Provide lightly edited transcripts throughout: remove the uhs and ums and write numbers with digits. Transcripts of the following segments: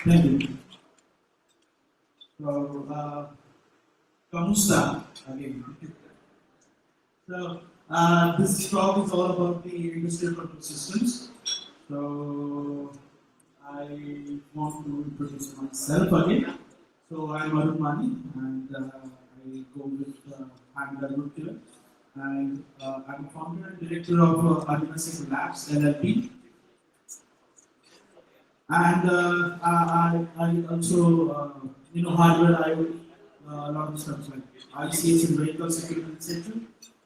Thank you. So, Kamusta again. So, this talk is all about the industrial control systems. So, I want to introduce myself again. So, I'm Arun Mani, and I go with I'm the root here. And I'm founder and director of Advanced Labs LLP. And I also, hardware, I will a lot of stuff like ICS and vehicle security, etc.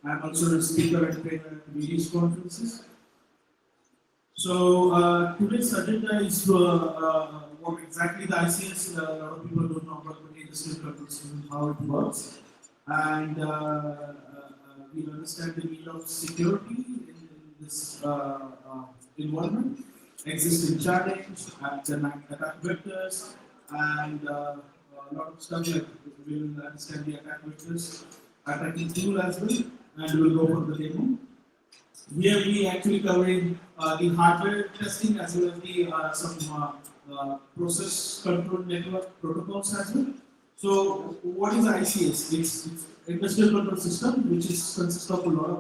I'm also a speaker at various conferences. So today's agenda is what exactly the ICS. A lot of people don't know about the industrial control system, how it works, and we understand the need of security in this environment, existing challenge, and attack vectors, and a lot of stuff like we will understand the attack vectors, attacking tool as well, and we will go for the demo. Here we actually covering the hardware testing as well as the some process control network protocols as well. So what is ICS? It's industrial control system, which is consists of a lot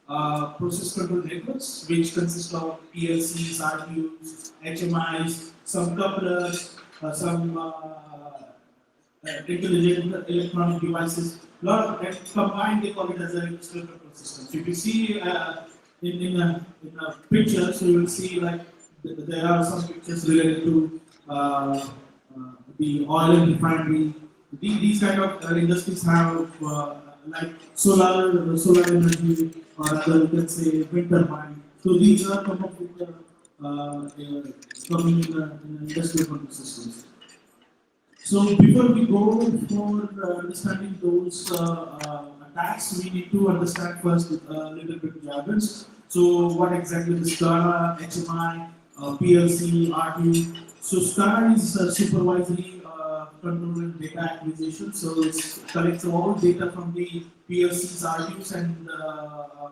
of process control networks, which consist of PLCs, RTUs, HMIs, some couplers, some intelligent electronic devices. Lot of and combined they call it as an industrial control system. So if you see in a picture, so you will see like there are some pictures related to the oil and refinery. These kind of industries have like solar energy, or rather you can say wind turbine. So these are some of the coming in industrial control systems. So before we go for understanding those attacks, we need to understand first a little bit jargons. So what exactly is SCADA, HMI, PLC, RTU? So SCADA is supervisory control and data acquisition. So it collects all data from the PLCs, RTUs, and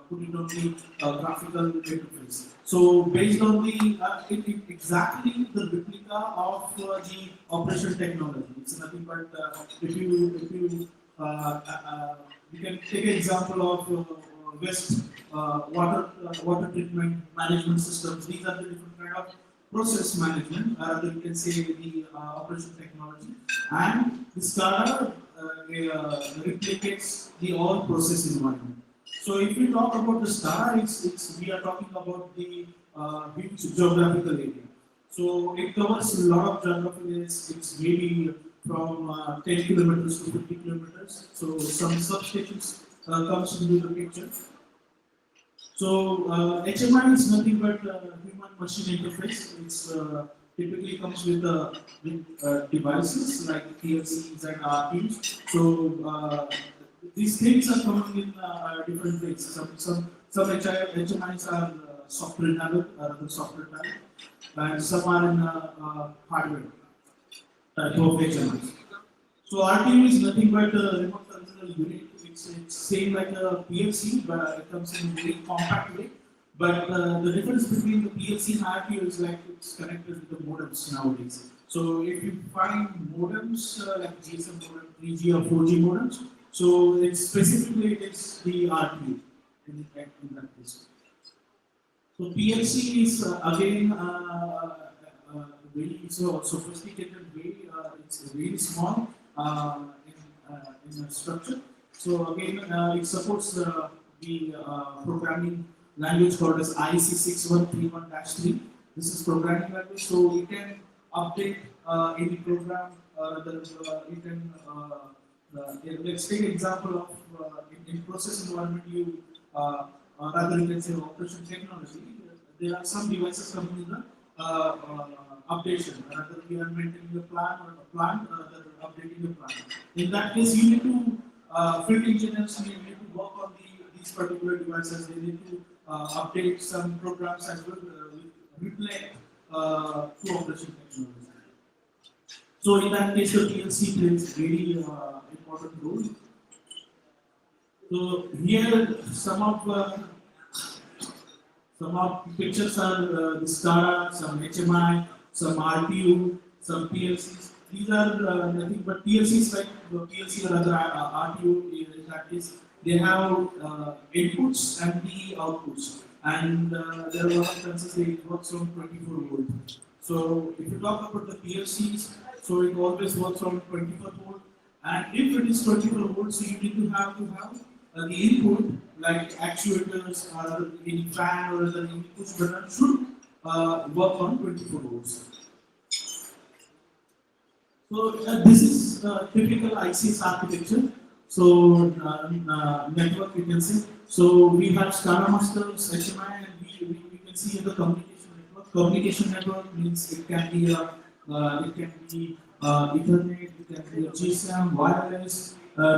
put it on the graphical interface. So based on the exactly the replica of the operation technology. It's nothing but if you can take an example of waste water treatment management systems. These are the different kind of process management, rather you can say the operation technology, and the SCADA replicates the all process environment. So if we talk about the SCADA, we are talking about the huge geographical area. So it covers a lot of geographical areas. It's maybe from 10 kilometers to 50 kilometers. So some substations comes into the picture. So HMI is nothing but human-machine interface. It's typically comes with devices like PLCs and RTUs. So these things are coming in different ways. Some HMIs are software enabled, software type, and some are in hardware type of HMIs. So RTU is nothing but a remote control unit. It's same like a PLC, but it comes in a very compact way. But the difference between the PLC and RTU is like it's connected with the modems nowadays. So if you find modems like GSM modem, 3G or 4G modems, so it's specifically it's the RTU in that case. So PLC is again very sophisticated way. It's very small in a structure. So again, it supports the programming language called as IC6131-3. This is programming language, so you can update any program. You can let's take an example of in process environment. You rather you can say operation technology. There are some devices coming in the updation. Rather we are maintaining the plan or a plant, rather updating the plan. In that case, you need to field engineers need to work on these particular devices. They need to update some programs as well, reflect to operation technology. So in that case, the PLC plays very important role. So here some of pictures are the SCADA, some HMI, some RTU, some PLCs. These are nothing but PLCs like the PLC or other RTO. In that case, they have inputs and the outputs, and there are a lot of chances they works on 24 volt. So if you talk about the PLCs, so it always works on 24 volt, and if it is 24 volts, so you need to have the input like actuators or any fan or other inputs button should work on 24 volts. So this is typical ICS architecture. So network you can see. So we have SCADA masters, HMI, and we can see the communication network. Communication network means it can be Ethernet, it can be a GSM, wireless,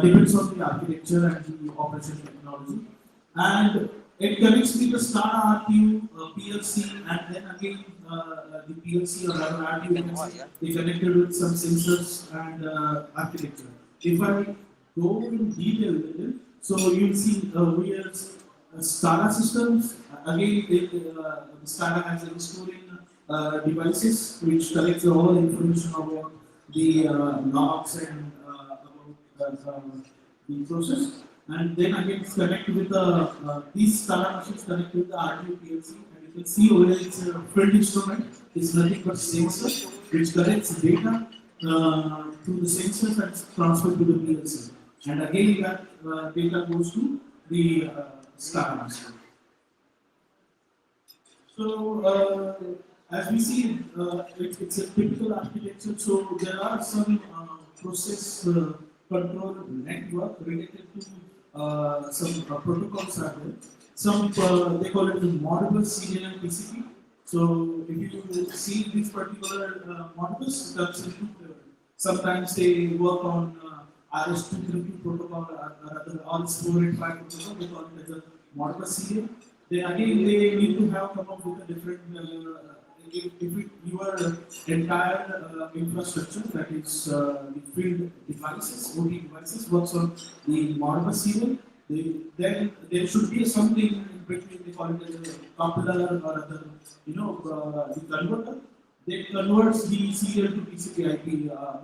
depends on the architecture and the operation technology. And it connects with the SCADA RTU, PLC, and then again the PLC or rather RTU they connected with some sensors and architecture. If I go in detail with it, so you'll see we have SCADA systems. Again, the SCADA has a storing devices which collects all information about the logs and about the process. And then again, it's connected with the these SCADA machines connect with the RTU PLC, and you can see over here it's a field instrument. It's nothing but sensor which collects data through the sensors and transferred to the PLC. And again, that data goes to the SCADA master. So as we see, it's a typical architecture. So there are some process control network related to some protocols are there. Some they call it the Modbus serial TCP. So if you see this particular Modbus, sometimes they work on RS-232 protocol or rather RS-485 protocol. They call it as a Modbus serial. Then again they need to have come up with a different. Your entire infrastructure, that is the field devices, OT devices, works on the Modbus serial, then there should be something in between. They call it as a coupler or other, the converter. They converts the serial to TCP/IP,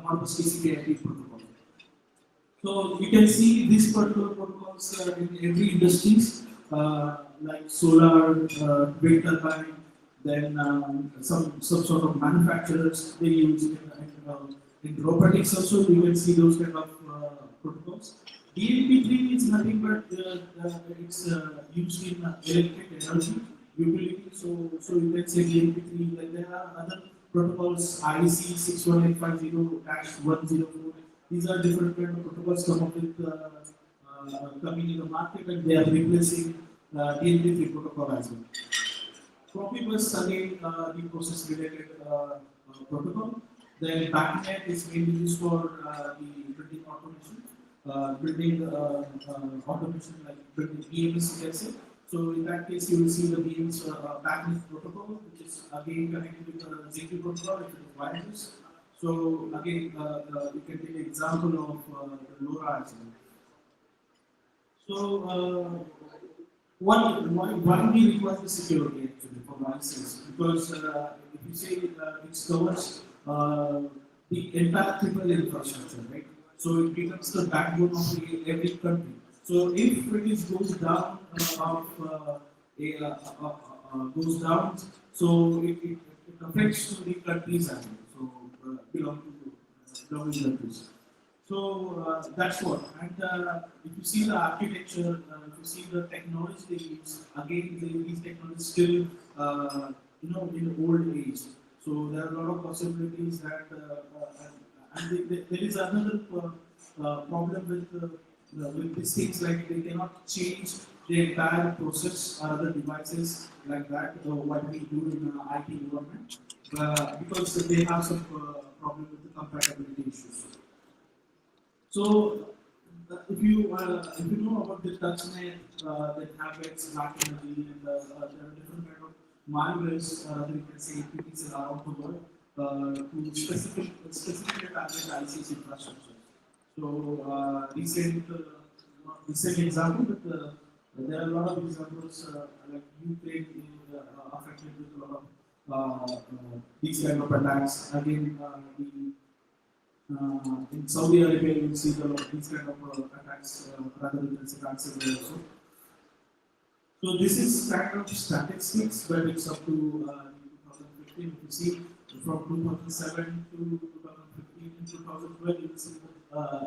Modbus TCP/IP protocol. So you can see these particular protocols in every industries, like solar, wind turbine. Then some sort of manufacturers they use in robotics also. You can see those kind of protocols. DNP3 is nothing but it's used in electric energy utility. So you can say DNP3. Like there are other protocols, IC 61850-104. These are different kind of protocols come up with coming in the market, and they are replacing DNP3 protocol as well. Profibus again, the process related protocol. Then backnet is mainly used for the building automation, automation like building EMS, you can say. So in that case, you will see the BMS backnet protocol, which is again connected with the ZP protocol if it is wireless. So again, you can take an example of the LoRa as well. So why we require the security actually for ICS? Because if you say it covers the entire triple infrastructure, right? So it becomes the backbone of every country. So if it is goes down, goes down, so it affects to the countries as well. So belonging countries. So that's what. And if you see the architecture, if you see the technology they use, again these technologies still in old age. So there are a lot of possibilities that, and there is another problem with these things, like they cannot change the entire process or other devices like that. What we do in IT environment, because they have some problem with the compatibility issues. So, if you know about the TouchNet, that habits, black energy, and there are different kind of malwares, you can say APTs around the world to specifically target ICS infrastructure. So, recent example, but there are a lot of examples like Ukraine affected with a lot of these kind of attacks. Again, in Saudi Arabia, you will see these kind of attacks rather than ransomware also. So this is kind of statistics, but it's up to 2015. If you see from 2007 to 2015 and 2012, you will see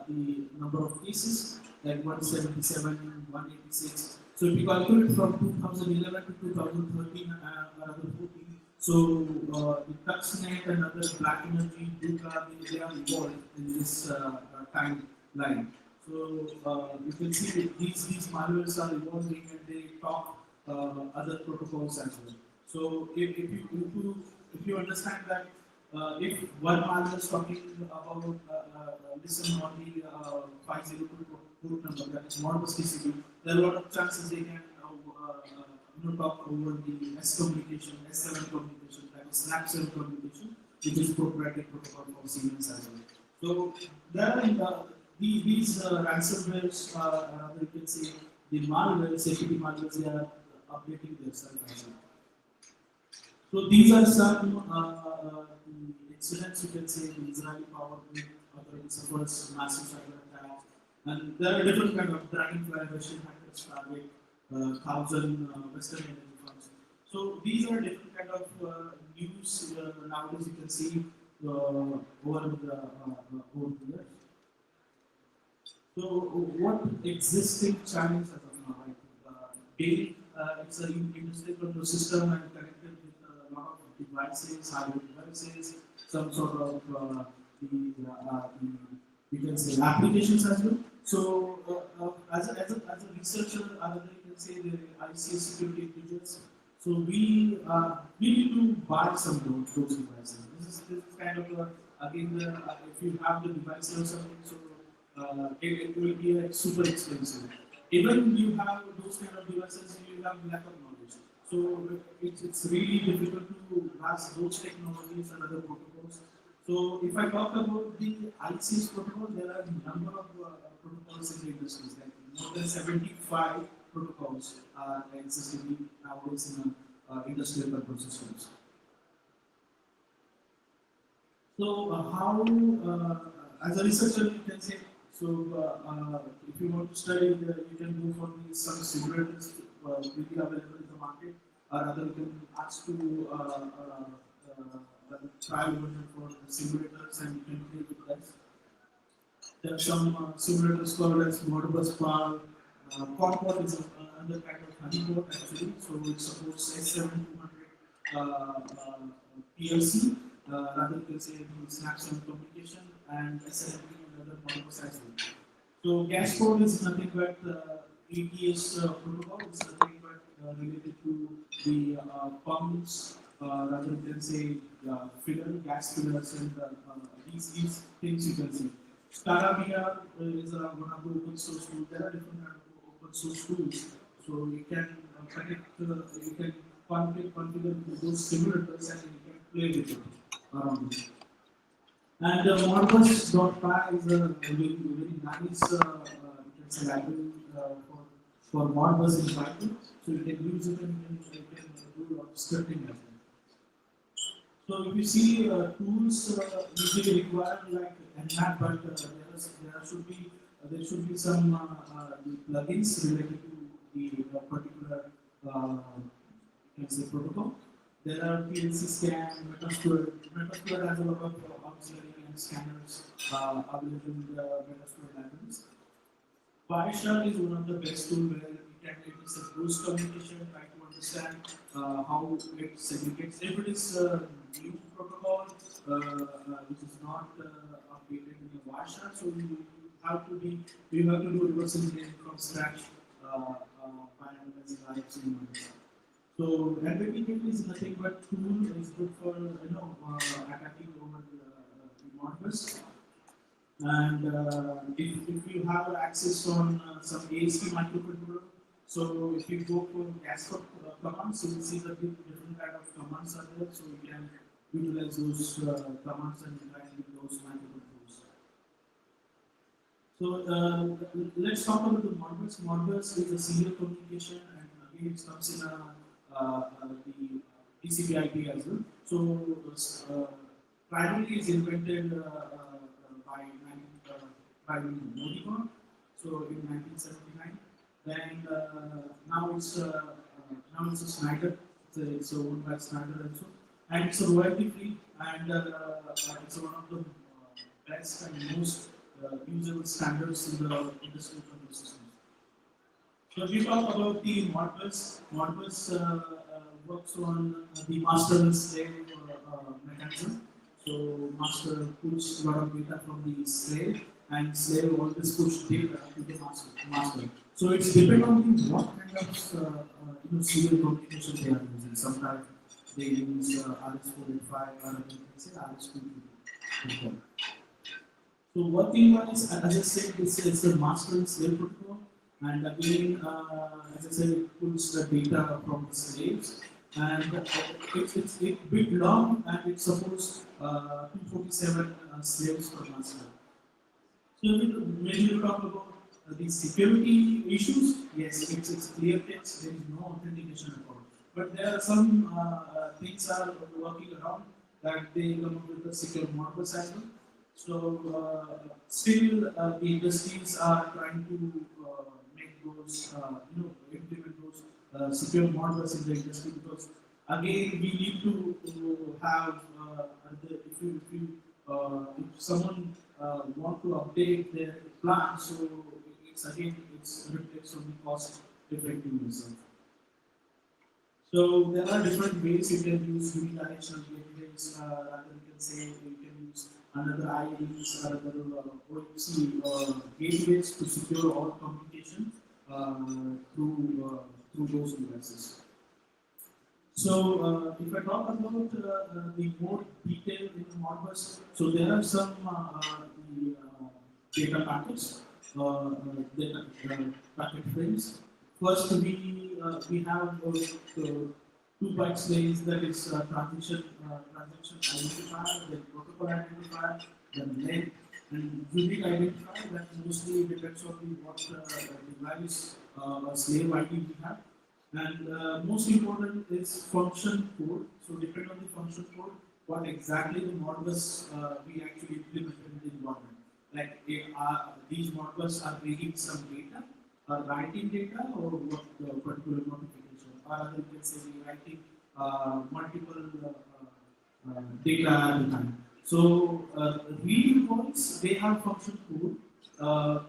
the number of cases like 177, 186. So if you calculate from 2011 to 2013, another 14. So the Tuxnet and other black energy, they are involved in this timeline. So you can see that these malwares are evolving and they talk other protocols as well. So if you understand that if one malware is talking about listen on the 502 port number, that is Modbus TCP, there are a lot of chances they can talk over the S communication, S7 communication, that is Snap7 communication, which is proprietary protocol for Siemens as well. So there are these ransomwares, you can say the malware, security malwares, they are updating themselves as well. So these are some incidents, you can say, the Israeli power grid authority suffers massive cyber attacks, and there are different kind of dragonfly Russian hackers target 1,000 Western energy funds. So these are different kind of news nowadays you can see over the years. So what existing challenge as of now? Daily, it's an industrial control system and connected with a lot of devices, hardware devices, some sort of you can say applications as well. So as a researcher, other than you can say the ICS security intelligence. So we need to buy some of those devices. This is kind of again if you have the device or something, so it will be super expensive. Even you have those kind of devices, you have lack of knowledge. So it's really difficult to grasp those technologies and other protocols. So if I talk about the ICS protocol, there are a number of protocols in the industries, like more than 75 protocols are existing nowadays in industrial control systems. So how, as a researcher, you can say, so if you want to study, you can go for some simulators will be available in the market, or rather you can ask to trial version for the simulators and you can play with that. There are some simulators called as Modbus Park. Comport is another kind of honeypot actually, so it supports S7200 PLC, rather you can say Snap7 communication and SNMP and other Modbus as well. So Gashport is nothing but ATS protocol, it's nothing but related to the pumps, rather you can say gas fillers and these things you can see. Staravia is one of the open source tools. There are different kind of open source tools. So you can connect, you can configure those simulators and you can play with it around it. And Modbus.py is a very nice library for Modbus in Python. So you can use it and you can do a lot of scripting as well. So if you see tools usually require like Nmap, but there should be some plugins related to the particular you can say protocol. There are PLC scan, Metasploit. Metasploit has a lot of auxiliary and scanners available in the Metasploit libraries. Wireshark is one of the best tools where it is a close communication, try to understand how it segregates. If it is a new protocol which is not updated in the Wireshark, so you have to do reverse engineering from scratch by analyzing RFC numbers. So NVPK is nothing but tool is good for attacking over the Modbus. And if you have access on some ASP microcontroller, so if you go for Gashport commands, you will see the different kind of commands are there, so you can utilize those commands and interact with those microcontrollers. So let's talk about the Modbus. Modbus is a serial communication, and again it comes in the TCP/IP as well. So primarily is invented by by ROOTCON. So in 1979. Then now it's a Snyder. It's owned by Snyder also, and it's a royalty free, and it's one of the best and most usable standards in the industrial control systems. So we talk about the Modbus. Modbus works on the master and slave mechanism. So master puts a lot of data from the slave, and slave always push data to the master. So it's depend on the what kind of serial communication they are using. Sometimes they use RS-485, or they say RS-232. So what thing was, as I said, this is the master and slave protocol, and again, as I said, it pulls the data from the slaves, and it's a bit long, and it supports 247 slaves per master. So when you talk about the security issues, yes, it's clear text, there is no authentication at all. But there are some things are working around that they come up with the secure Modbus as well. So still the industries are trying to make those, implement those secure Modbus in the industry, because again we need to have if someone want to update their plan, so it's reflects on the cost effectiveness. So there are different ways you can use unidirectional gateways. Rather, you can say you can use another IDs or other OXC gateways to secure all communication through those devices. So if I talk about the more detail in Modbus, so there are some data packets, data packet frames. First, we have 2 bytes lanes, that is transaction identifier, then protocol identifier, then length, and unique identifier. That mostly depends on what the values slave ID we have. And most important is function code. So depending on the function code, what exactly the Modbus we actually implement in the environment. Like these Modbus are reading some data, or writing data, or what the particular notification, or you can say we writing multiple data at a time. So reading points, they have function code.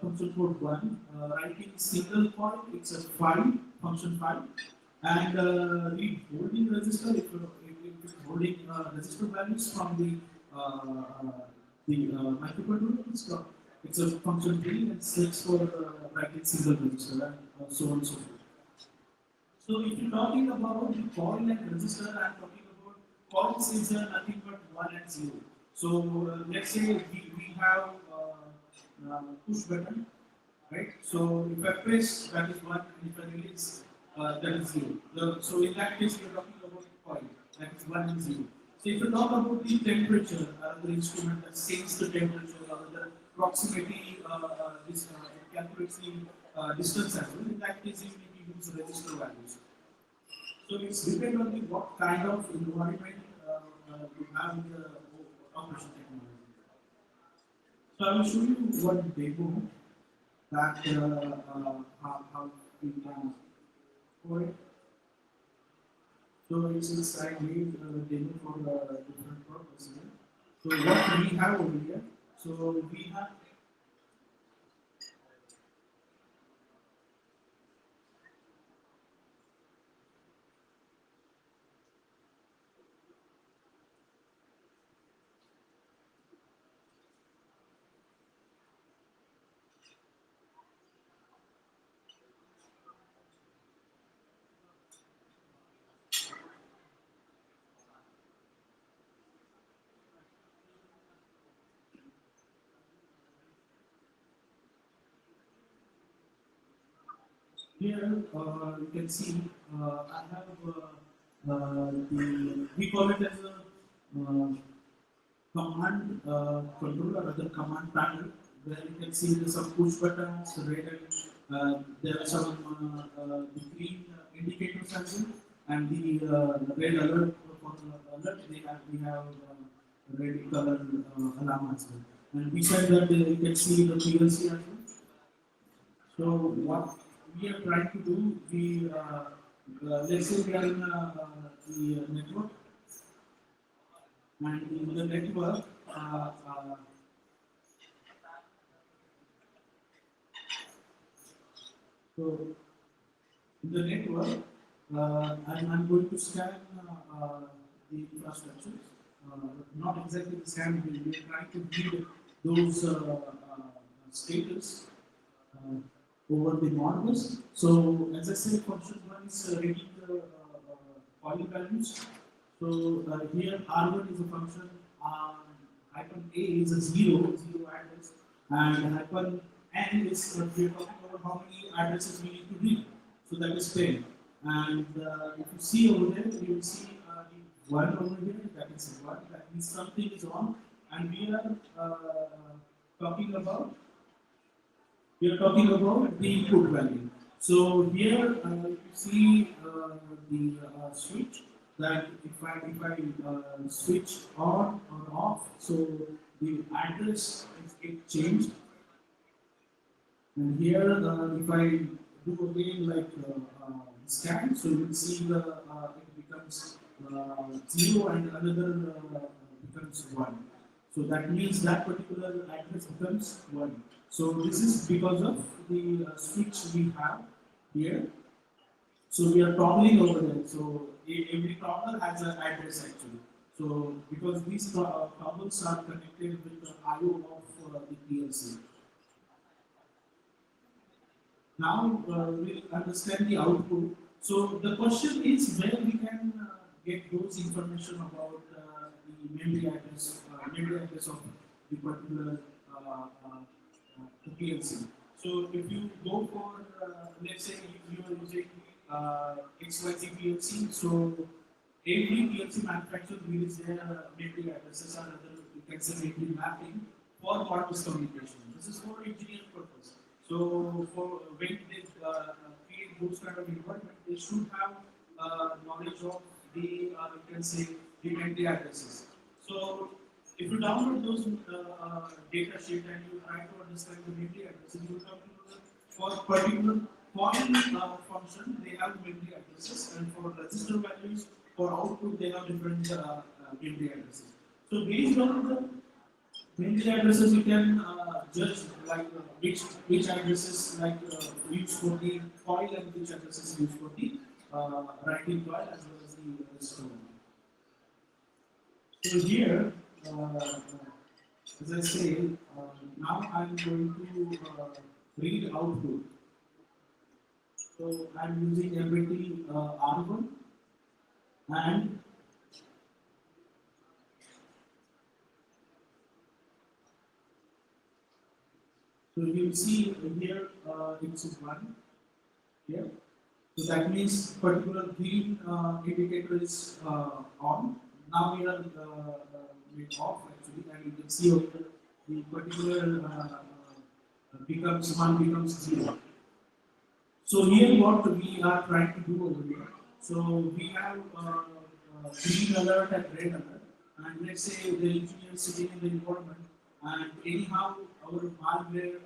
Function code 1, writing single point, it's a file, function file, and read holding register, if it's holding register values from the microcontroller, it's a function 3, and 6 for writing single register, and so on and so forth. So if you're talking about the call and register, I'm talking about calls is nothing but 1 and 0. So let's say we have push button, right? So if I press, that is 1, and if I release, that is 0. So in that case, we are talking about coil, that is 1 and 0. So if you talk about the temperature, the instrument that senses the temperature, or the proximity, this calculates the distance as well. In that case, you need to use register values. So it's depend on the what kind of environment you have in the operation technology. So I will show you one demo that how we can for it. So it's I made a demo for different purposes. So what we have over here. So we have here you can see I have we call it as a command controller, or the command panel, where you can see there's some push buttons, red, there are some the green indicators as well, and the red alert for alert, we have red color alarm as well. And beside that, you can see the PLC as well. So what we are trying to do, let's say we are in the network, and in the network, so in the network, I'm going to scan the infrastructure. Not exactly the scan, we are trying to read those status over the models. So as I said, function one is reading the coil values. So here R1 is a function, hyphen A is a zero address, and hyphen N is we are talking about how many addresses we need to read. So that is 10. And if you see over there, you will see the 1 over here, that is 1. That means something is on, and we are talking about the input value. So here you see the switch, that if I switch on or off, so the address is get changed. And here if I do again like scan, so you will see it becomes 0 and another becomes 1. So that means that particular address becomes 1. So this is because of the switch we have here. So we are toggling over there. So every toggle has an address actually. So because these toggles are connected with the I/O of the PLC. Now we'll understand the output. So the question is where we can get those information about the memory address of the particular the PLC. So if you go for let's say if you are using XYZ PLC, so every PLC manufacturer release their memory addresses or other you can say memory mapping for cordless communication. This is for engineering purpose. So for when they create those kind of environment, they should have knowledge of the you can say the memory addresses. So if you download those data sheet and you try to understand the memory addresses, you come to know for particular coil function they have memory addresses, and for register values for output they have different memory addresses. So based on the memory addresses, you can judge like which addresses like used for the coil and which addresses used for the writing coil as well as the register. So here, as I say, now I'm going to read output. So I'm using everything R1 and so you will see here it's 1 here. So that means particular green indicator is on. Now we are made off actually, and you can see over here the particular becomes 1 becomes 0. So here what we are trying to do over here. So we have green alert and red alert, and let's say the engineer is sitting in the environment, and anyhow our malware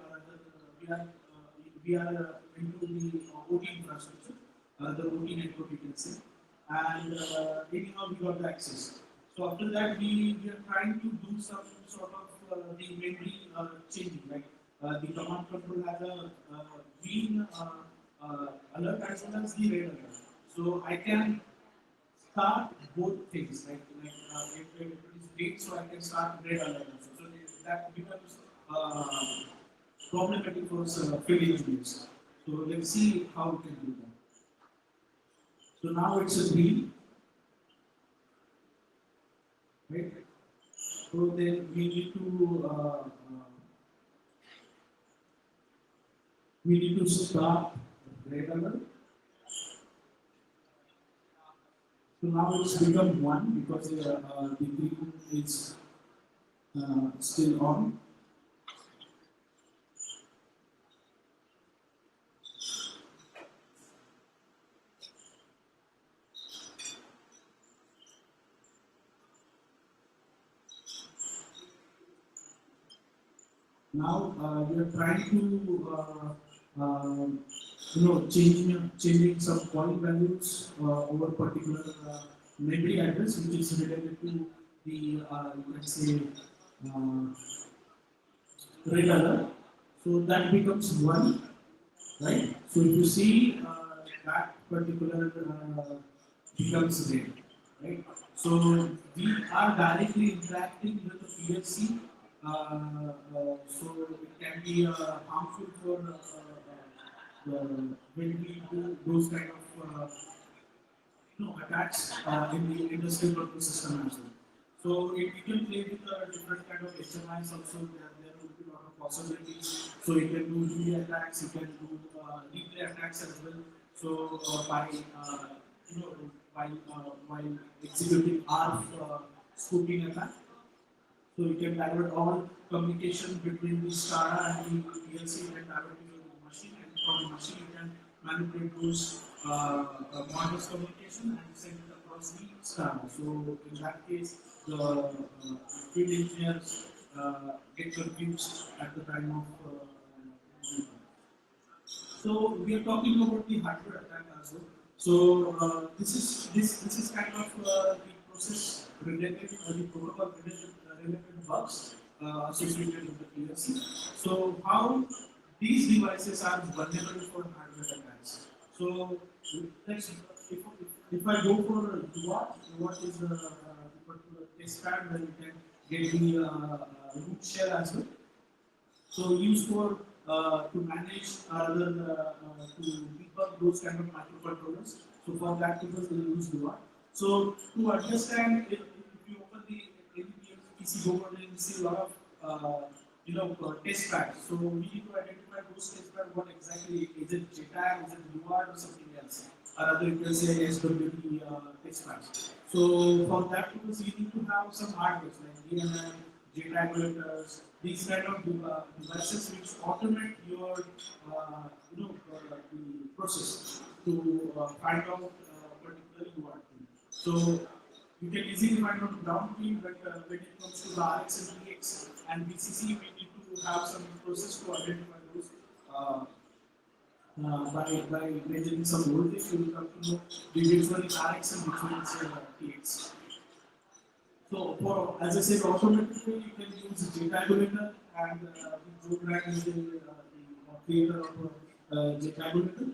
we are into the OT infrastructure, the OT network you can say, and anyhow we got the access. So after that we are trying to do some sort of the memory changing, like the command control has a green alert as well as the red alert. So I can start both things, if it is green, so I can start red alert also. So that becomes problematic for field engineers. So let's see how we can do that. So now it's a green, right? So then we need to start red alert. So now it's become 1 because the green is still on. Now we are trying to changing some point values over particular memory address which is related to the you can say uh, red alert. So that becomes one, right? So if you see that particular becomes red, right? So we are directly interacting with the PLC. So it can be harmful for when we do those kind of attacks in the industrial purpose system as well. So it can play with different kind of HMIs also. There will be a lot of possibilities. So you can do relay attacks, you can do replay attacks as well. So by while executing ARF spoofing attack, so you can divert all communication between the SCADA and the PLC. You can divert it to the machine, and from the machine you can manipulate those models communication and send it across the SCADA. So in that case, the field engineers get confused at the time of. So we are talking about the hardware attack as well. So this is kind of the process related the protocol related bugs associated with the PLC. So how these devices are vulnerable for hardware attacks. So let's if I go for what is the particular test pad where you can get the root shell as well. So used for to manage other to debug those kind of microcontrollers. So for that purpose they use Duat. So to understand if you open the any PC board and you see a lot of test pads. So we need to identify those test pads. What exactly is it? JTAG, is it Duat or something else? Or other you can say SWD test pads. So for that purpose you need to have some hardware like DMM, JTAG these kind of devices which automate your the process to find out particular UART. So you can easily find out ground pin, but when it comes to the RX and PX and BCC, we need to have some process to identify those. By measuring some voltage, we will come to know which one is RX and which one is PX. So, for as I said, automatically you can use JTagulator, and the program is the creator of JTagulator.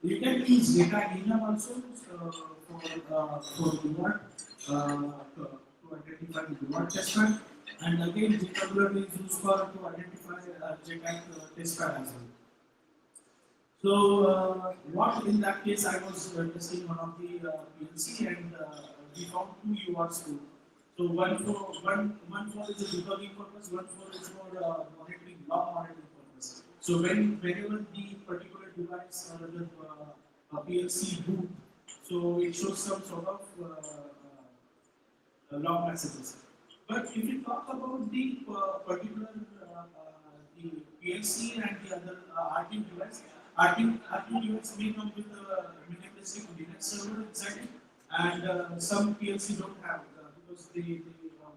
You can use JTag also for reward to identify the reward test pad, and again JTagulator is used for to identify JTag test pad as well. So, what in that case I was testing one of the PLC, and we found two UARTs too. So one for is a debugging purpose, one for is for monitoring, log monitoring purpose. So whenever the particular device or the PLC boot, so it shows some sort of log messages. But if you talk about the particular the PLC and the other RT device, RT device may come with a minimalistic Linux server inside it, and some PLC don't have because they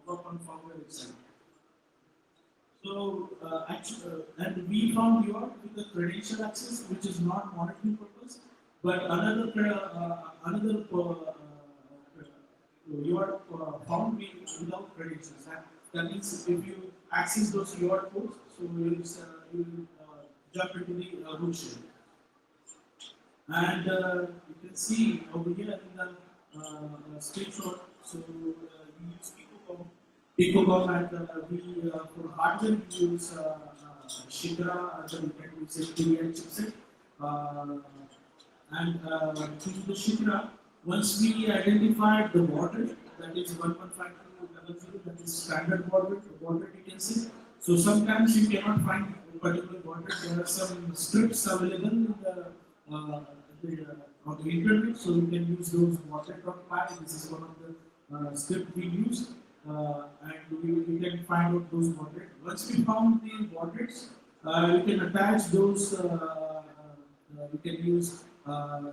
work on firmware itself. So and we found your with the credential access, which is not monitoring purpose, but another you are found without credentials. That means if you access those UART codes, so you will jump into the root shell. And you can see over here in the screenshot. So we use Picocom, and we for hardware we use Shikra, and we can use TDI chipset. And through the Shikra, once we identified the border, that is 1.5200, that is standard border you can see. So sometimes you cannot find a particular border. There are some scripts available in on the internet, so you can use those border.py. This is one of the script we use, and we can find out those borders. Once we found the borders, you can attach those. You can use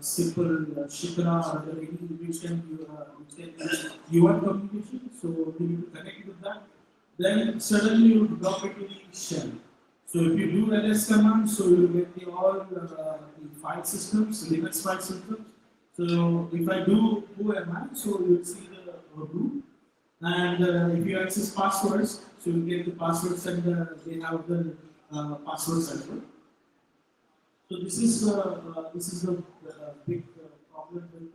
simple Shikra or any which can use UART communication. So we need to connect with that. Then suddenly you drop it to the shell. So if you do ls command, so you get the all the file systems, Linux file systems. So if I do OMI, so you will see the root. And if you access passwords, so you get the passwords and they have the passwords as well. So this is the big problem with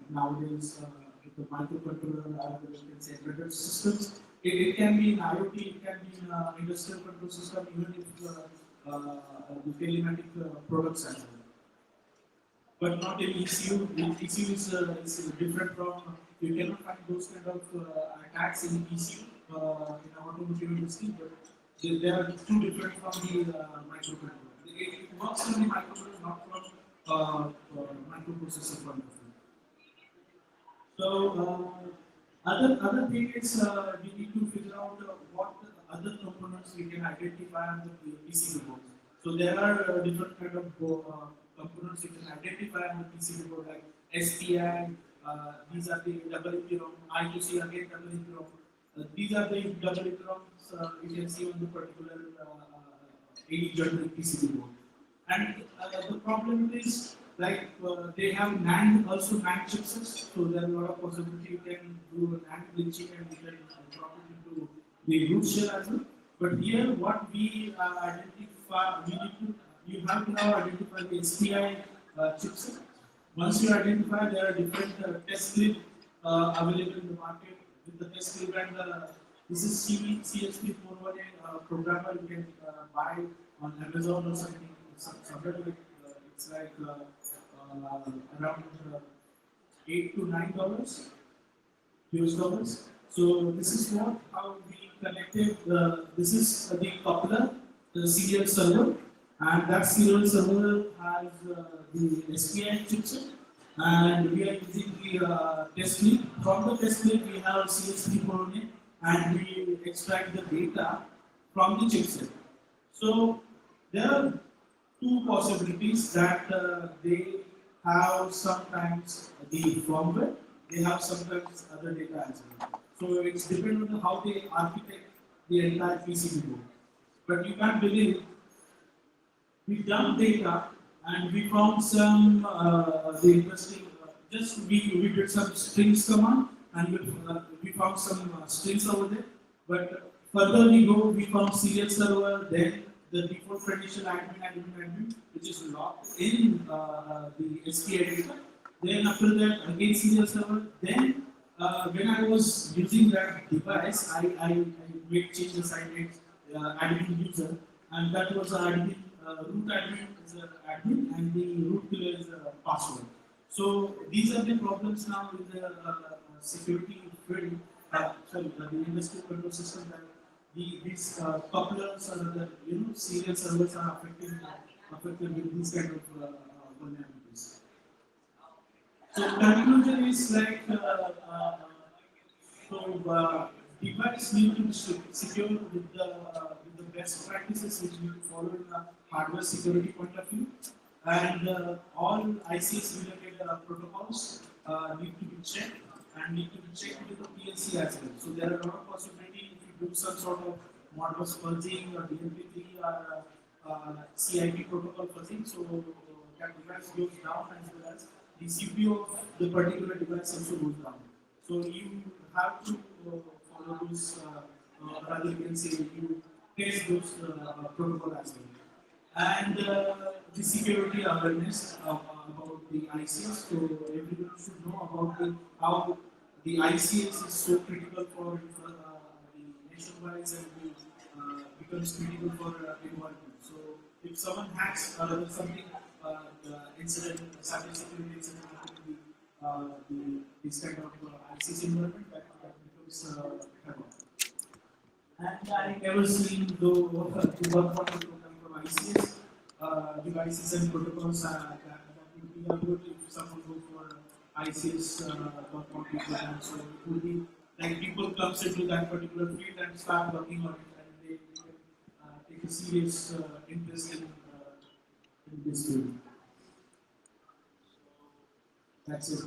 nowadays with the microcontroller or you can say embedded systems. It can be in IoT, it can be in industrial control system, even if the telematic products as well. But not in ECU. ECU is different from. You cannot find those kind of attacks in ECU in automotive industry, but they are too different from the microcontroller. It works on the microcontroller, not from microprocessor point of view. So other thing is we need to figure out what other components we can identify on the PCB board. So there are different kind of components you can identify on the PCB board like SPI. These are the double EPROM. I2C again double EPROM. These are the double EPROMs you can see on the particular any general PCB board. And the problem is like they have NAND also NAND chipsets, so there are a lot of possibility you can do NAND glitching and you can drop it into the root shell as well. But here what we identify, we need to, you have to now identify the SPI chipset. Once you identify, there are different test script available in the market with the test script and this is CSP418 programmer you can buy on Amazon or something. Somewhere it's like around $8 to $9 US dollars. So this is what how we connected. This is the coupler, the serial server, and that serial server has the SPI chipset, and we are using the test clip. From the test clip, we have CSP418, and we extract the data from the chipset. So there are two possibilities that they have sometimes the firmware, they have sometimes other data as well. So it's dependent on how they architect the entire PCB board. But you can't believe we dumped data and we found some the interesting. Just we did some strings command and we found some strings over there. But further we go, we found serial server, then the default traditional admin, which is locked in the SPI data. Then after that, again serial server. Then when I was using that device, I made changes. I made admin user, and that was admin. Root admin is an admin, and the root killer is a password. So these are the problems now with the security field. Sorry, the industrial control system that these couplers or the serial servers are affected with these kind of vulnerabilities. So conclusion is like device need to be secure with the best practices which we follow in the hardware security point of view, and all ICS related protocols need to be checked and need to be checked with the PLC as well. So there are a lot of possibilities if you do some sort of Modbus fuzzing or DLP3 or CIP protocol fuzzing, so that device goes down as well as the CPU of the particular device also goes down. So you have to follow those, rather you can say you test those protocol as well. And the security awareness about the ICS, so everyone should know about how the ICS is so critical for the nationwide and becomes critical for environment. So if someone hacks something, incident, cybersecurity incident happening this kind of ICS environment, that becomes havoc. And I never seen the work on the program from ICS devices and protocols that would be good if someone goes for ICS program. So it would be like people comes into that particular field and start working on it, and they can take a serious interest in this field. That's it.